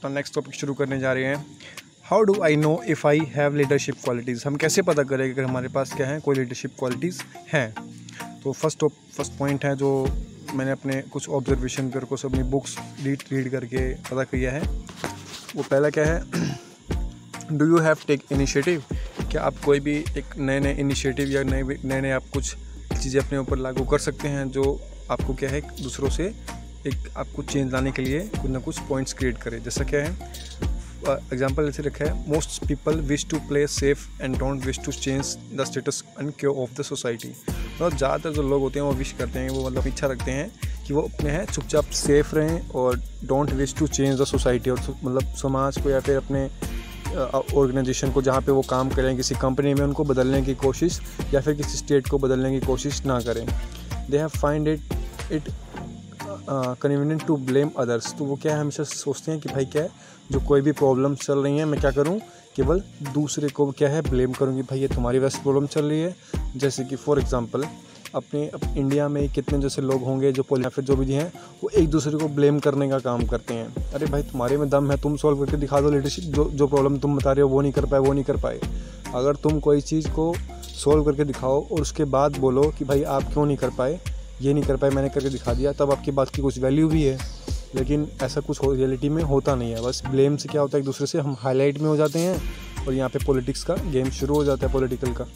अपना next topic शुरू करने जा रहे हैं। How do I know if I have leadership qualities. हम कैसे पता करें कि हमारे पास क्या है, कोई लीडरशिप क्वालिटीज़ हैं। तो फर्स्ट पॉइंट है जो मैंने अपने कुछ ऑब्जर्वेशन पर कुछ अपनी बुक्स रीड करके पता किया है, वो पहला क्या है, do you have take initiative. क्या आप कोई भी एक नए इनिशिएटिव या नए आप कुछ चीज़ें अपने ऊपर लागू कर सकते हैं जो आपको क्या है दूसरों से एक आपको चेंज लाने के लिए कुछ ना कुछ पॉइंट्स क्रिएट करे। जैसा क्या है, एग्जांपल ऐसे रखा है, most people wish to play safe and don't wish to change the status and quo of the society. मतलब ज़्यादातर जो लोग होते हैं वो विश करते हैं, वो मतलब इच्छा रखते हैं कि वो अपने हैं चुपचाप सेफ रहें और don't wish to change the society, और मतलब समाज को या फिर अपने ऑर्गेनाइजेशन को जहाँ पे वो काम करें, किसी कंपनी में उनको बदलने की कोशिश या फिर किसी स्टेट को बदलने की कोशिश ना करें। They have find it convenient to blame others. तो वो क्या है, हमेशा सोचते हैं कि भाई क्या है, जो कोई भी प्रॉब्लम चल रही है मैं क्या करूं, केवल दूसरे को क्या है ब्लेम करूं कि भाई ये तुम्हारी वजह से प्रॉब्लम चल रही है। जैसे कि फॉर एग्जांपल अपने इंडिया में कितने जैसे लोग होंगे जो या फिर जो भी हैं वो एक दूसरे को ब्लेम करने का काम करते हैं। अरे भाई तुम्हारे में दम है, तुम सॉल्व करके दिखा दो लीडरशिप, जो प्रॉब्लम तुम बता रहे हो वो नहीं कर पाए। अगर तुम कोई चीज़ को सॉल्व करके दिखाओ और उसके बाद बोलो कि भाई आप क्यों नहीं कर पाए, ये नहीं कर पाए, मैंने करके दिखा दिया, तब आपकी बात की कुछ वैल्यू भी है। लेकिन ऐसा कुछ रियलिटी में होता नहीं है। बस ब्लेम से क्या होता है, एक दूसरे से हम हाईलाइट में हो जाते हैं और यहाँ पे पॉलिटिक्स का गेम शुरू हो जाता है, पॉलिटिकल का।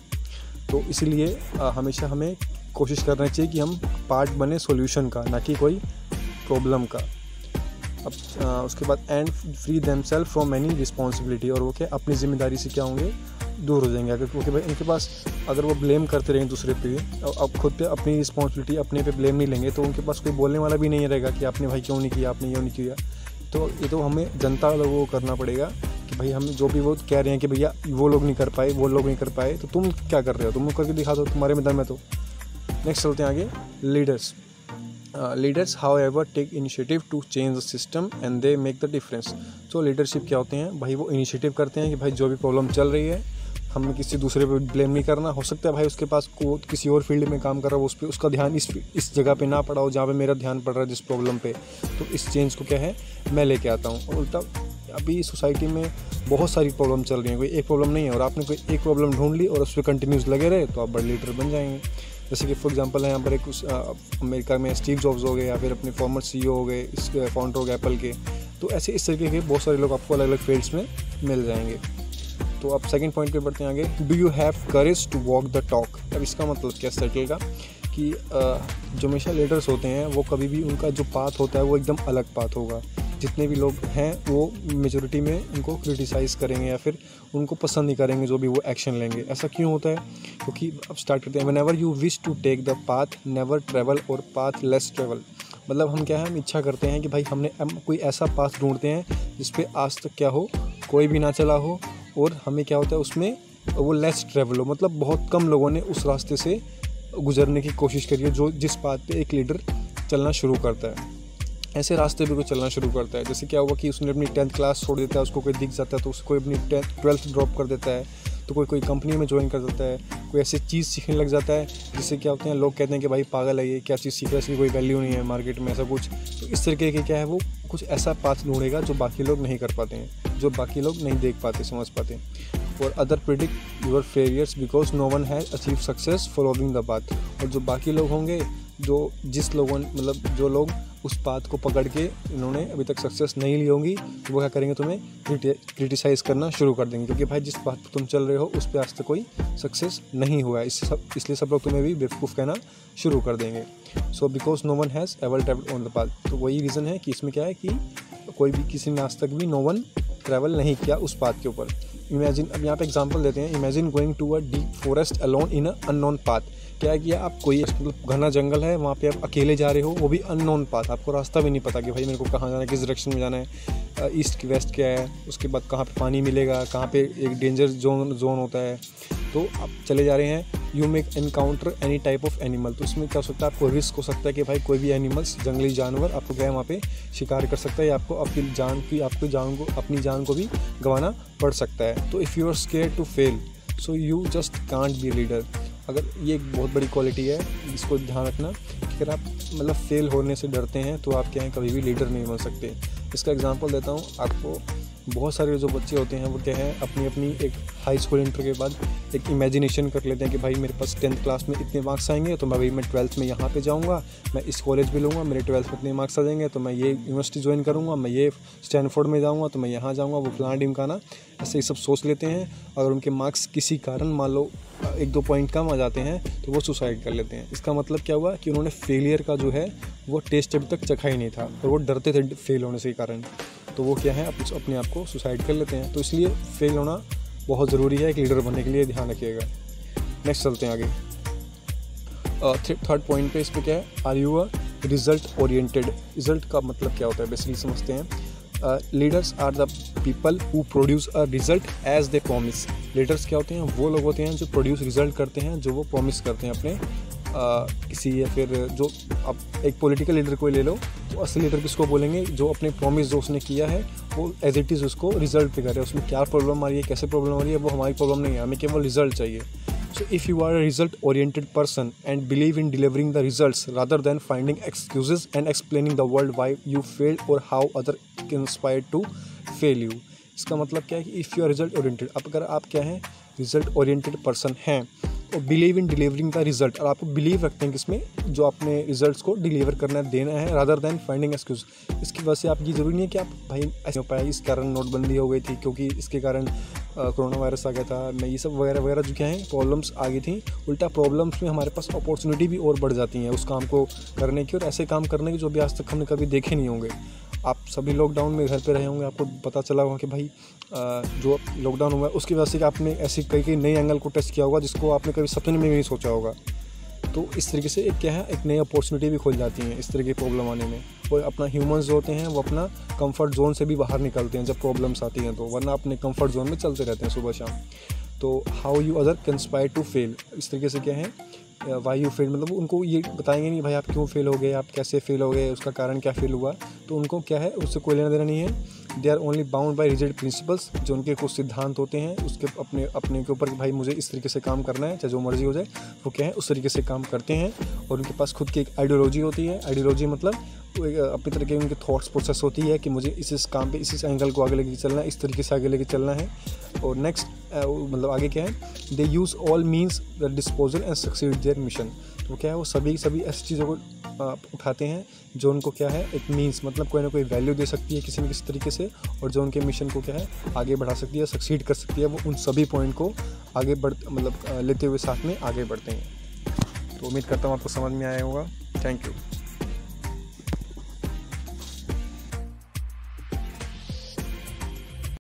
तो इसीलिए हमेशा हमें कोशिश करना चाहिए कि हम पार्ट बने सॉल्यूशन का, ना कि कोई प्रॉब्लम का। अब उसके बाद and free themselves from any responsibility, और वो क्या अपनी जिम्मेदारी से क्या होंगे, दूर हो जाएंगे। अगर क्योंकि भाई उनके पास अगर वो ब्लेम करते रहेंगे दूसरे पे, अब खुद पे अपनी रिस्पॉन्सिबिलिटी अपने पे ब्लेम नहीं लेंगे, तो उनके पास कोई बोलने वाला भी नहीं रहेगा कि आपने भाई क्यों नहीं किया, आपने क्यों नहीं किया। तो ये तो हमें जनता लोगों को करना पड़ेगा कि भाई हम जो भी वो कह रहे हैं कि भैया वो लोग नहीं कर पाए, तो तुम क्या कर रहे हो, तुम करके दिखा दो, तुम्हारे में दम है। तो नेक्स्ट चलते हैं आगे, leaders however take initiative to change the system and they make the difference. तो लीडरशिप क्या होते हैं भाई, वो इनिशिएटिव करते हैं कि भाई जो भी प्रॉब्लम चल रही है हमें किसी दूसरे पे ब्लेम नहीं करना। हो सकता है भाई उसके पास को किसी और फील्ड में काम कर रहा हो, उस पर उसका ध्यान इस जगह पे ना पड़ा हो जहाँ पे मेरा ध्यान पड़ रहा है जिस प्रॉब्लम पे, तो इस चेंज को क्या है मैं लेके आता हूँ। और उल्टा अभी सोसाइटी में बहुत सारी प्रॉब्लम चल रही है, कोई एक प्रॉब्लम नहीं है, और आपने कोई एक प्रॉब्लम ढूंढ ली और उस पर कंटिन्यूस लगे रहे तो आप बड़े लीडर बन जाएंगे। जैसे कि फॉर एग्जांपल है यहाँ पर एक अमेरिका में स्टीव जॉब्स हो गए, या फिर अपने फॉर्मर CEO हो गए, इस फाउंडर हो गए एप्पल के। तो ऐसे इस तरीके के बहुत सारे लोग आपको अलग अलग फील्ड्स में मिल जाएंगे। तो अब सेकंड पॉइंट पे बढ़ते हैं आगे, do you have courage to walk the talk. अब इसका मतलब क्या सर्कल का कि जो हमेशा लीडर्स होते हैं वो कभी भी उनका जो पाथ होता है वो एकदम अलग पाथ होगा। जितने भी लोग हैं वो मेजॉरिटी में उनको क्रिटिसाइज़ करेंगे या फिर उनको पसंद नहीं करेंगे जो भी वो एक्शन लेंगे। ऐसा क्यों होता है, क्योंकि अब स्टार्ट करते हैं, whenever you wish to take the path never travel और पाथ लेस ट्रेवल। मतलब हम क्या है, हम इच्छा करते हैं कि भाई हम कोई ऐसा पाथ ढूंढते हैं जिस पे आज तक क्या हो कोई भी ना चला हो, और हमें क्या होता है उसमें वो लेस ट्रेवल हो, मतलब बहुत कम लोगों ने उस रास्ते से गुजरने की कोशिश करी है जो जिस पाथ पे एक लीडर चलना शुरू करता है। ऐसे रास्ते भी कोई चलना शुरू करता है। जैसे क्या हुआ कि उसने अपनी 10th क्लास छोड़ देता है, उसको कोई दिख जाता है तो उसको अपनी 12th ड्रॉप कर देता है, तो कोई कंपनी में ज्वाइन कर देता है, कोई ऐसी चीज़ सीखने लग जाता है जिससे क्या होते हैं लोग कहते हैं कि भाई पागल है ये, क्या चीज़ सीख रहा है, इसकी कोई वैल्यू नहीं है मार्केट में, ऐसा कुछ। तो इस तरीके के क्या है वो कुछ ऐसा पाथ ढूंढेगा जो बाकी लोग नहीं कर पाते हैं, जो बाकी लोग नहीं देख पाते, समझ पाते। और other predict your failures because no one has achieve success following the path. और जो बाकी लोग होंगे, जो जिस लोगों मतलब जो लोग उस पाथ को पकड़ के इन्होंने अभी तक सक्सेस नहीं ली होंगी, तो वो क्या करेंगे, तुम्हें क्रिटिसाइज़ करना शुरू कर देंगे, क्योंकि भाई जिस पाथ पर तुम चल रहे हो उस पर आज तक कोई सक्सेस नहीं हुआ है, इसलिए सब लोग तुम्हें भी बेवकूफ़ कहना शुरू कर देंगे। So because no one has ever travelled on the path. तो वही रीज़न है कि इसमें क्या है कि कोई भी किसी ने आज तक भी नो वन ट्रैवल नहीं किया उस पाथ के ऊपर। इमेजिन, अब यहाँ पे एग्जांपल देते हैं, imagine going to a deep forest alone in a unknown path. क्या किया आप, कोई मतलब घना जंगल है, वहाँ पे आप अकेले जा रहे हो, वो भी अननोन पाथ, आपको रास्ता भी नहीं पता कि भाई मेरे को कहाँ जाना है, किस डायरेक्शन में जाना है, ईस्ट की वेस्ट क्या है, उसके बाद कहाँ पे पानी मिलेगा, कहाँ पे एक डेंजर जोन होता है। तो आप चले जा रहे हैं, you make encounter any type of animal. तो इसमें क्या हो सकता है, आपको रिस्क हो सकता है कि भाई कोई भी एनिमल्स, जंगली जानवर आपको क्या है वहाँ पे शिकार कर सकता है, या आपको अपनी जान को भी गंवाना पड़ सकता है। तो if you are scared to fail so you just can't be leader. अगर ये एक बहुत बड़ी क्वालिटी है, इसको ध्यान रखना कि अगर आप मतलब फेल होने से डरते हैं तो आप क्या है कभी भी लीडर नहीं बन सकते। इसका एग्जांपल देता हूँ आपको। बहुत सारे जो बच्चे होते हैं वो क्या है, अपनी अपनी एक हाई स्कूल इंटर के बाद एक इमेजिनेशन कर लेते हैं कि भाई मेरे पास 10th क्लास में इतने मार्क्स आएंगे तो मैं 12th में यहाँ पे जाऊँगा, मैं इस कॉलेज भी लूँगा, मेरे 12th में इतने मार्क्स आ जाएंगे तो मैं ये यूनिवर्सिटी ज्वाइन करूँगा, मैं ये स्टैनफोर्ड में जाऊँगा तो मैं यहाँ जाऊँगा, वो फलाना ढिमकाना, ऐसे ये सब सोच लेते हैं। अगर उनके मार्क्स किसी कारण मान लो 1-2 पॉइंट कम आ जाते हैं तो वो सुसाइड कर लेते हैं। इसका मतलब क्या हुआ कि उन्होंने फेलियर का जो है वो टेस्ट अभी तक चखा ही नहीं था और वो डरते थे फेल होने के कारण, तो वो क्या है अपने आप को सुसाइड कर लेते हैं। तो इसलिए फेल होना बहुत ज़रूरी है एक लीडर बनने के लिए, ध्यान रखिएगा। नेक्स्ट चलते हैं आगे। थर्ड पॉइंट पे इस पर क्या है, are you a result oriented. Result का मतलब क्या होता है बेसिकली समझते हैं। Leaders are the people who produce a result as they promise. Leaders क्या होते हैं, वो लोग होते हैं जो प्रोड्यूस रिजल्ट करते हैं जो वो प्रॉमिस करते हैं अपने किसी, या फिर जो आप एक पॉलिटिकल लीडर को ले लो तो असली लीडर किसको बोलेंगे, जो अपने प्रॉमिस जो उसने किया है वो एज इट इज़ उसको रिजल्ट पे करे। उसमें क्या प्रॉब्लम आ रही है, कैसे प्रॉब्लम आ रही है, वो हमारी प्रॉब्लम नहीं है, हमें केवल रिजल्ट चाहिए। So if you are a result oriented person and believe in delivering the results rather than finding excuses and explaining the world why you failed or how other inspired to fail you. इसका मतलब क्या है कि if you are result oriented, अब अगर आप क्या हैं रिजल्ट ओरिएंटेड पर्सन हैं और believe in delivering the result, और आपको बिलीव रखते हैं किसमें, जो आपने रिजल्ट्स को डिलीवर करना देना है, रादर देन फाइंडिंग एक्सक्यूज। इसकी वजह से आपकी ज़रूरी नहीं है कि आप भाई ऐसे हो पाया, इस कारण नोटबंदी हो गई थी, क्योंकि इसके कारण कोरोना वायरस आ गया था, मैं ये सब वगैरह वगैरह जो क्या है प्रॉब्लम्स आ गई थी। उल्टा प्रॉब्लम्स में हमारे पास अपॉर्चुनिटी भी और बढ़ जाती हैं उस काम को करने की, और ऐसे काम करने की जो भी आज तक हमने कभी देखे नहीं होंगे। आप सभी लॉकडाउन में घर पे रहे होंगे, आपको पता चला होगा कि भाई जो लॉकडाउन हुआ है उसकी वजह से कि आपने ऐसी कई नई एंगल को टेस्ट किया होगा जिसको आपने कभी सपने में भी नहीं सोचा होगा। तो इस तरीके से एक क्या है, एक नई अपॉर्चुनिटी भी खुल जाती है इस तरह की प्रॉब्लम आने में। और अपना ह्यूमंस जो होते हैं वो अपना कंफर्ट जोन से भी बाहर निकलते हैं जब प्रॉब्लम्स आती हैं, तो वरना अपने कंफर्ट जोन में चलते रहते हैं सुबह शाम। तो how you other conspire to fail, इस तरीके से क्या है वाई यू फेल, मतलब उनको ये बताएंगे नहीं भाई आप क्यों फेल हो गए, आप कैसे फेल हो गए, उसका कारण क्या फेल हुआ, तो उनको क्या है उससे कोई लेना देना नहीं है। They are only bound by rigid principles, जो उनके कुछ सिद्धांत होते हैं उसके अपने के ऊपर कि भाई मुझे इस तरीके से काम करना है, चाहे जो मर्जी हो जाए, वो क्या है उस तरीके से काम करते हैं। और उनके पास खुद की एक आइडियोलॉजी होती है। आइडियोलॉजी मतलब अपनी तरह के उनके थॉट्स प्रोसेस होती है कि मुझे इस काम पे इस एंगल को आगे लेके चलना है, इस तरीके से आगे लेके चलना है। और नेक्स्ट मतलब आगे क्या है, they use all means the disposal and succeed their mission. तो क्या है वो सभी ऐसी चीज़ों को उठाते हैं जो उनको क्या है एक मीन्स, मतलब कोई ना कोई वैल्यू दे सकती है किसी न किसी तरीके से, और जो उनके मिशन को क्या है आगे बढ़ा सकती है, सक्सीड कर सकती है। वो उन सभी पॉइंट को आगे लेते हुए साथ में आगे बढ़ते हैं। तो उम्मीद करता हूँ आपको समझ में आया होगा। Thank you.